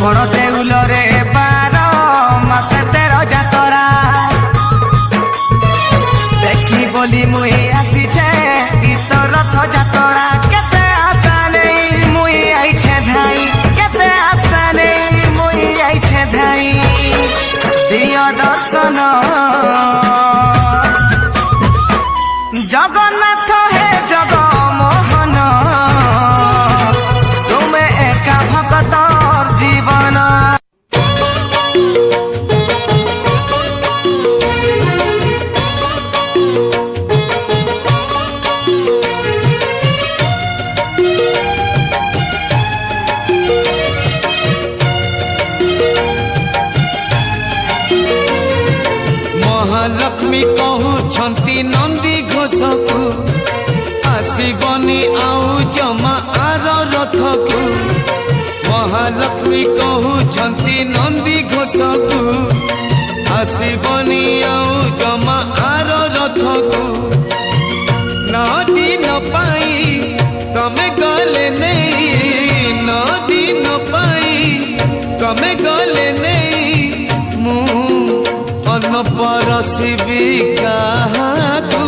बड़ देउलरे 12 मासे 13 जातरा देखी बोली मुई आसीछे गीत रथ जातरा केते आशा नहीं मुई आइछे धाई केते आशा नहीं मुई आइछे धाई दियो दर्शन जगन्नाथ हे जगमोहन तुमे एका भक्तर जीवन महालक्ष्मी कहूछंती नंदी घोषकु आसीबनी आउ जमा आर रथकु महालक्ष्मी कहूछंती नंदी घोषकु आसीबनी आउ जमा आर रथकु नदी न पाई तमे गले नहीं नदी न पाई तमे गले नहीं मु अन्न परसिबी काहाकु